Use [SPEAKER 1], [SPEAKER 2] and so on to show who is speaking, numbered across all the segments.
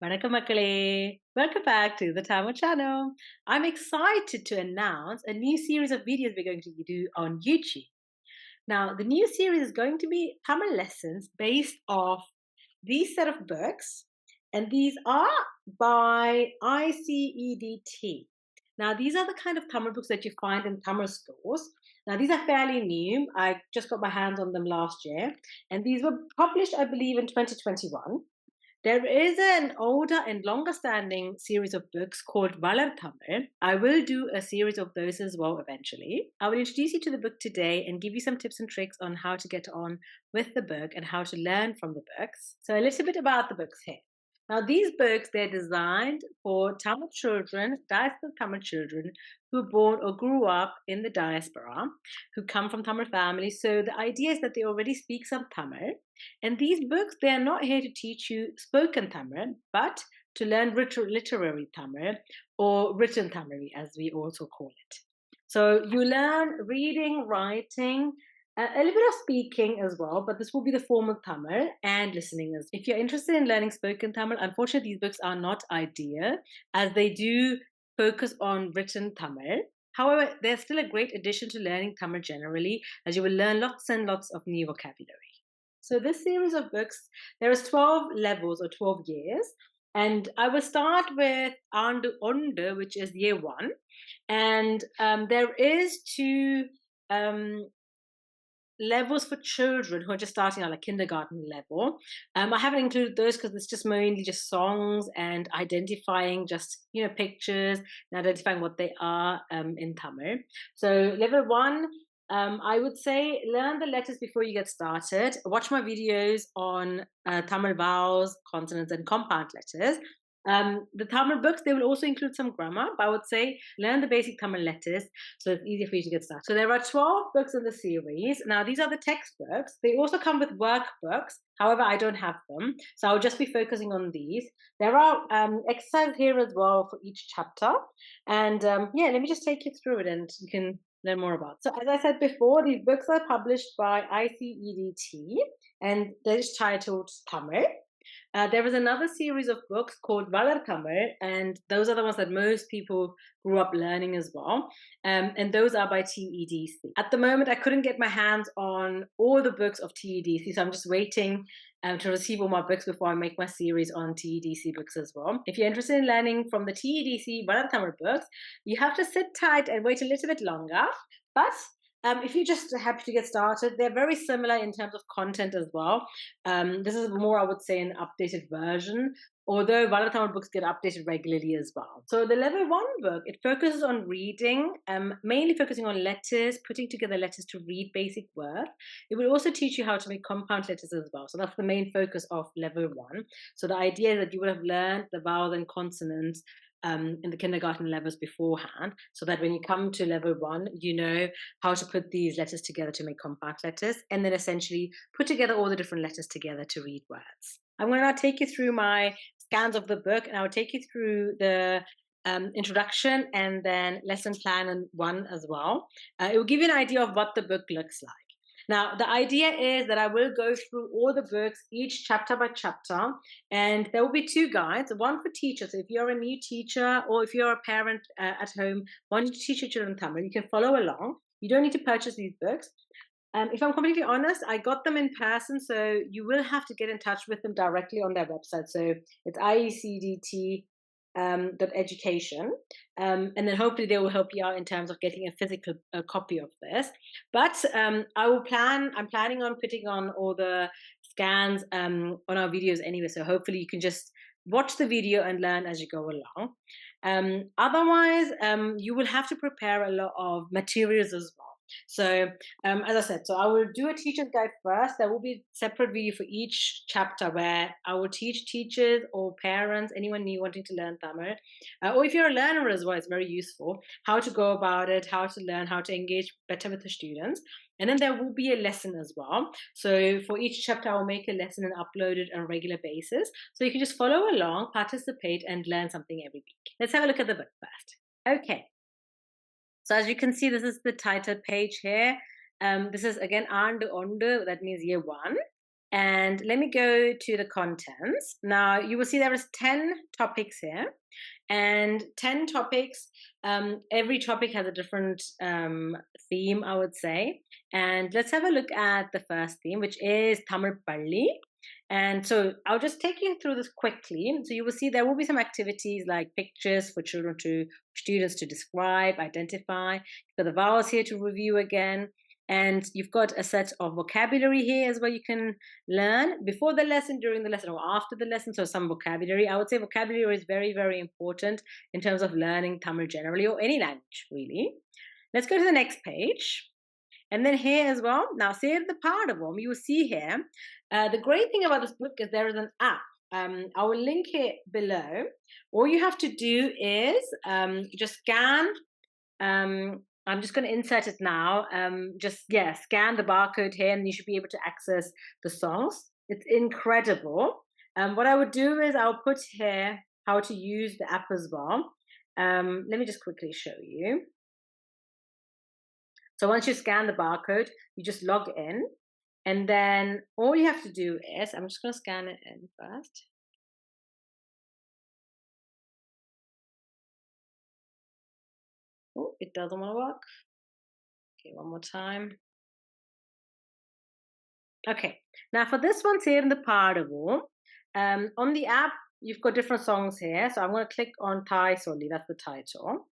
[SPEAKER 1] Vanakkam makkale. Welcome back to the Tamil channel. I'm excited to announce a new series of videos we're going to do on YouTube. Now, the new series is going to be Tamil lessons based off these set of books, and these are by ICEDT. Now, these are the kind of Tamil books that you find in Tamil stores. Now, these are fairly new. I just got my hands on them last year, and these were published, I believe, in 2021. There is an older and longer standing series of books called Valar Tamil. I will do a series of those as well eventually. I will introduce you to the book today and give you some tips and tricks on how to get on with the book and how to learn from the books. So, a little bit about the books here. Now, these books, they're designed for Tamil children, diaspora Tamil children who were born or grew up in the diaspora, who come from Tamil families. So, the idea is that they already speak some Tamil, and these books, they are not here to teach you spoken Tamil, but to learn literary Tamil or written Tamil, as we also call it. So you learn reading, writing, a little bit of speaking as well, but this will be the formal Tamil and listening as well. If you're interested in learning spoken Tamil, unfortunately, these books are not ideal as they do focus on written Tamil. However, they're still a great addition to learning Tamil generally, as you will learn lots and lots of new vocabulary. So this series of books, there is 12 levels or 12 years. And I will start with Andu Ondu, which is year one. And there is two um, levels for children who are just starting at like kindergarten level. I haven't included those because it's just mainly just songs and identifying just pictures and identifying what they are in Tamil. So level one, I would say learn the letters before you get started. Watch my videos on Tamil vowels, consonants, and compound letters. The Tamil books, they will also include some grammar, but I would say learn the basic Tamil letters so it's easier for you to get started. So there are 12 books in the series. Now, these are the textbooks. They also come with workbooks. However, I don't have them. So I'll just be focusing on these. There are exercises here as well for each chapter. And yeah, let me just take you through it and you can learn more about. So as I said before, these books are published by ICEDT and they're just titled Tamil. There was another series of books called Valar Tamil, and those are the ones that most people grew up learning as well. And those are by TEDC. At the moment, I couldn't get my hands on all the books of TEDC, so I'm just waiting to receive all my books before I make my series on TEDC books as well. If you're interested in learning from the TEDC Valar Tamil books, you have to sit tight and wait a little bit longer. But if you're just happy to get started, they're very similar in terms of content as well. This is more, I would say, an updated version, although Valatamil books get updated regularly as well. So the level one book, it focuses on reading, mainly focusing on letters, putting together letters to read basic words. It will also teach you how to make compound letters as well. So that's the main focus of level one. So the idea is that you would have learned the vowels and consonants in the kindergarten levels beforehand, so that when you come to level one, you know how to put these letters together to make compact letters, and then essentially put together all the different letters together to read words. I'm going to now take you through my scans of the book, and I'll take you through the introduction and then lesson plan and one as well. It will give you an idea of what the book looks like. Now, the idea is that I will go through all the books, each chapter by chapter, and there will be two guides, one for teachers. So if you're a new teacher or if you're a parent at home wanting to teach your children Tamil, you can follow along. You don't need to purchase these books. If I'm completely honest, I got them in person, so you will have to get in touch with them directly on their website. So it's IECDT education, and then hopefully they will help you out in terms of getting a physical copy of this. But I'm planning on putting on all the scans on our videos anyway, so hopefully you can just watch the video and learn as you go along. Otherwise, you will have to prepare a lot of materials as well. So, as I said, so I will do a teacher's guide first. There will be a separate video for each chapter where I will teach teachers or parents, anyone new wanting to learn Tamil, or if you're a learner as well, it's very useful, how to go about it, how to learn, how to engage better with the students. And then there will be a lesson as well. So for each chapter, I'll make a lesson and upload it on a regular basis. So you can just follow along, participate, and learn something every week. Let's have a look at the book first. Okay. So as you can see, this is the title page here. This is again Andu Ondu, that means year one. And let me go to the contents. Now you will see there is 10 topics here, and 10 topics. Every topic has a different theme, I would say. And let's have a look at the first theme, which is Tamil Palli. And so I'll just take you through this quickly. So you will see there will be some activities like pictures for students to describe, identify. You've got the vowels here to review again. And you've got a set of vocabulary here as well you can learn before the lesson, during the lesson, or after the lesson. So some vocabulary. I would say vocabulary is very, very important in terms of learning Tamil generally, or any language really. Let's go to the next page. And then here as well, now save the Padavam, you will see here, the great thing about this book is there is an app. I will link it below. All you have to do is just scan. I'm just going to insert it now. Scan the barcode here, and you should be able to access the songs. It's incredible. What I would do is I'll put here how to use the app as well. Let me just quickly show you. So once you scan the barcode, you just log in, and then all you have to do is, I'm just going to scan it in first. Oh, it doesn't want to work. Okay, one more time. Okay, now for this one, here in the Padavu, on the app, you've got different songs here. So I'm going to click on Thai Soli, that's the title.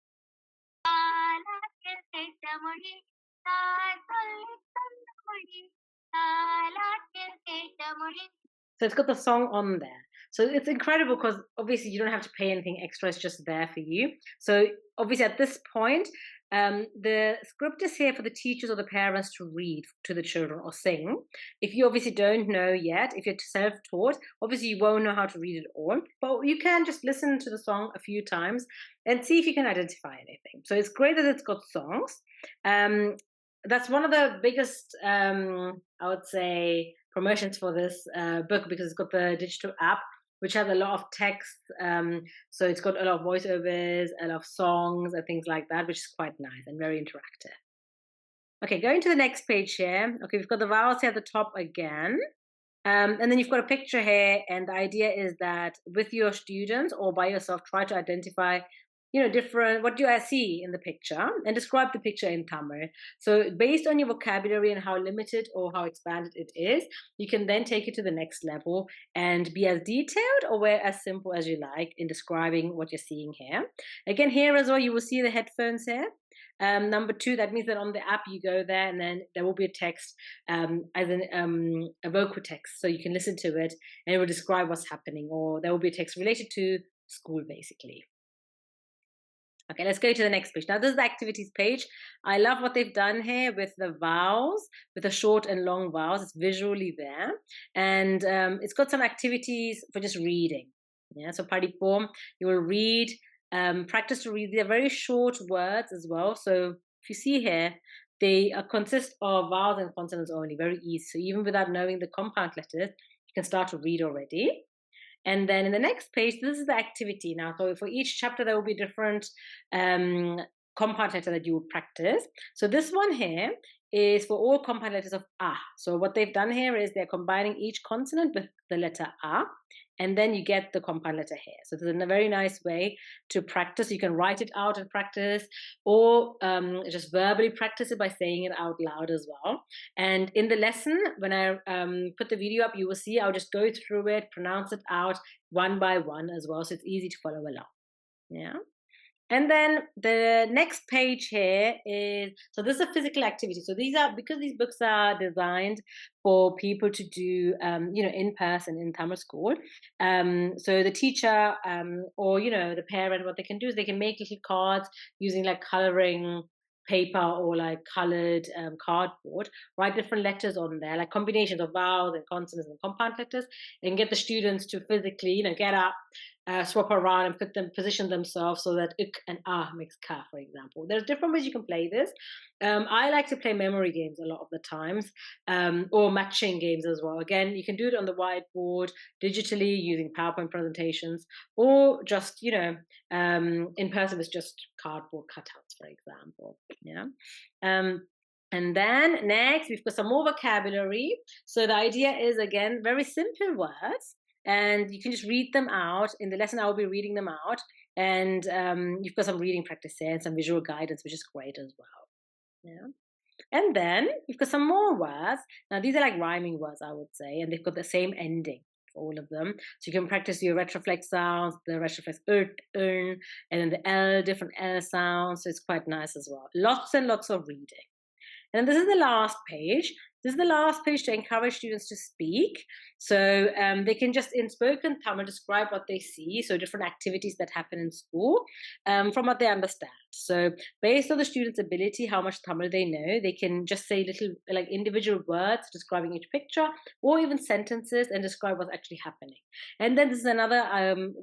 [SPEAKER 1] So it's got the song on there. So it's incredible because obviously you don't have to pay anything extra. It's just there for you. So obviously at this point, the script is here for the teachers or the parents to read to the children or sing. If you obviously don't know yet, if you're self-taught, obviously you won't know how to read it all. But you can just listen to the song a few times and see if you can identify anything. So it's great that it's got songs. That's one of the biggest, I would say, promotions for this book, because it's got the digital app, which has a lot of text. So it's got a lot of voiceovers, a lot of songs, and things like that, which is quite nice and very interactive. Okay, going to the next page here. Okay, we've got the vowels here at the top again. And then you've got a picture here, and the idea is that with your students or by yourself, try to identify different, what do I see in the picture, and describe the picture in Tamil. So based on your vocabulary and how limited or how expanded it is, you can then take it to the next level and be as detailed or as simple as you like in describing what you're seeing here. Again, here as well, you will see the headphones here. Number 2, that means that on the app you go there, and then there will be a text, as a vocal text, so you can listen to it and it will describe what's happening, or there will be a text related to school basically. Okay, let's go to the next page. Now, this is the activities page. I love what they've done here with the vowels, with the short and long vowels. It's visually there. And it's got some activities for just reading. Yeah, so Padipom, you will read, practice to read. They're very short words as well. So if you see here, they consist of vowels and consonants only, very easy. So even without knowing the compound letters, you can start to read already. And then in the next page, this is the activity now. So for each chapter, there will be different compound letter that you will practice. So this one here is for all compound letters of A. So what they've done here is they're combining each consonant with the letter A, and then you get the compound letter here. So this is a very nice way to practice. You can write it out and practice, or just verbally practice it by saying it out loud as well. And in the lesson, when I put the video up, you will see I'll just go through it, pronounce it out one by one as well, so it's easy to follow along. Yeah. And then the next page here is, so this is a physical activity. So these are, because these books are designed for people to do, in person in Tamil school. So the teacher or, the parent, what they can do is they can make little cards using like coloring paper or like colored cardboard, write different letters on there, like combinations of vowels and consonants and compound letters, and get the students to physically, get up, swap around and position themselves so that ik and ah makes ka, for example. There's different ways you can play this. I like to play memory games a lot of the times, or matching games as well. Again, you can do it on the whiteboard, digitally using PowerPoint presentations, or just, in person with just cardboard cutouts, for example. Yeah. And then next, we've got some more vocabulary. So the idea is, again, very simple words, and you can just read them out. In the lesson, I'll be reading them out. And you've got some reading practice and some visual guidance, which is great as well. Yeah. And then you've got some more words. Now, these are like rhyming words, I would say, and they've got the same ending for all of them. So you can practice your retroflex sounds, the retroflex and then the L, different L sounds. So it's quite nice as well. Lots and lots of reading. And this is the last page. This is the last page to encourage students to speak. So they can just in spoken Tamil describe what they see, so different activities that happen in school from what they understand. So based on the student's ability, how much Tamil they know, they can just say little like individual words describing each picture or even sentences and describe what's actually happening. And then this is another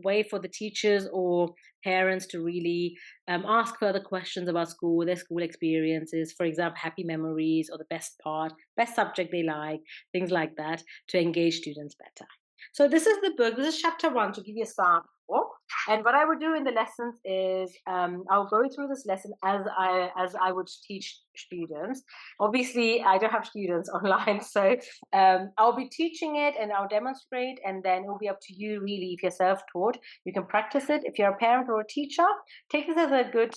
[SPEAKER 1] way for the teachers or parents to really ask further questions about school, their school experiences, for example, happy memories or the best part, best subject they like, things like that, to engage students better. So this is the book. This is chapter 1 to give you a sample. And what I would do in the lessons is I'll go through this lesson as I would teach students. Obviously, I don't have students online, so I'll be teaching it and I'll demonstrate, and then it will be up to you really. If you're self-taught, you can practice it. If you're a parent or a teacher, take this as a good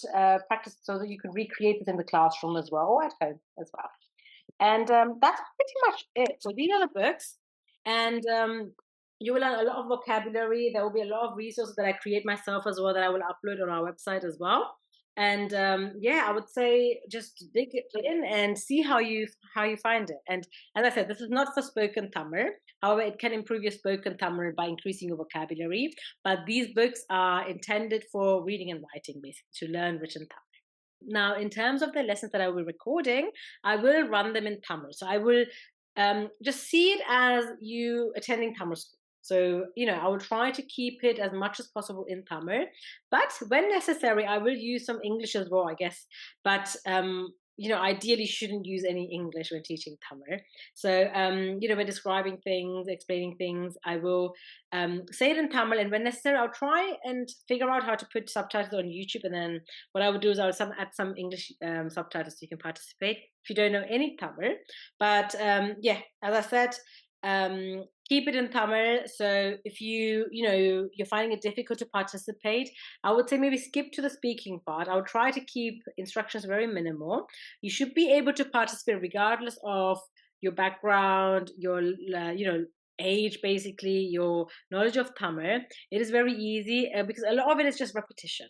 [SPEAKER 1] practice so that you can recreate this in the classroom as well or at home as well. And that's pretty much it. So these are the books, and you will learn a lot of vocabulary. There will be a lot of resources that I create myself as well that I will upload on our website as well. And yeah, I would say just dig in and see how you find it. And as I said, this is not for spoken Tamil. However, it can improve your spoken Tamil by increasing your vocabulary. But these books are intended for reading and writing, basically, to learn written Tamil. Now, in terms of the lessons that I will be recording, I will run them in Tamil. So I will just see it as you attending Tamil school. So, I will try to keep it as much as possible in Tamil. But when necessary, I will use some English as well, I guess. But, ideally shouldn't use any English when teaching Tamil. So, when describing things, explaining things, I will say it in Tamil. And when necessary, I'll try and figure out how to put subtitles on YouTube. And then what I would do is I would add some English subtitles so you can participate if you don't know any Tamil. But yeah, as I said, keep it in Tamil. So if you're finding it difficult to participate, I would say maybe skip to the speaking part. I would try to keep instructions very minimal. You should be able to participate regardless of your background, your age, basically your knowledge of Tamil. It is very easy because a lot of it is just repetition.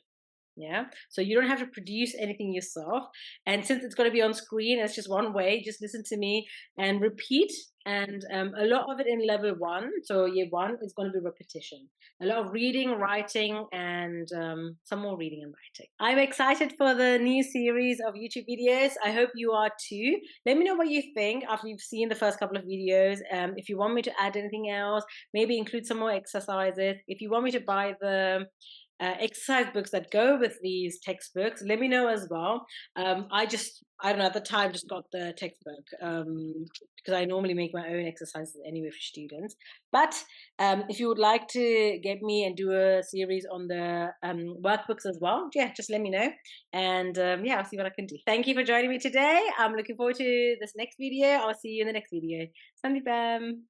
[SPEAKER 1] Yeah, so you don't have to produce anything yourself, and since it's going to be on screen, it's just one way. Just listen to me and repeat. And a lot of it in level 1, so year 1, is going to be repetition. A lot of reading, writing, and some more reading and writing. I'm excited for the new series of YouTube videos. I hope you are too. Let me know what you think after you've seen the first couple of videos. If you want me to add anything else, maybe include some more exercises. If you want me to buy the exercise books that go with these textbooks, let me know as well. I don't know, at the time just got the textbook because I normally make my own exercises anyway for students. But if you would like to get me and do a series on the workbooks as well, yeah, just let me know. And yeah, I'll see what I can do. Thank you for joining me today. I'm looking forward to this next video. I'll see you in the next video. Sandipam.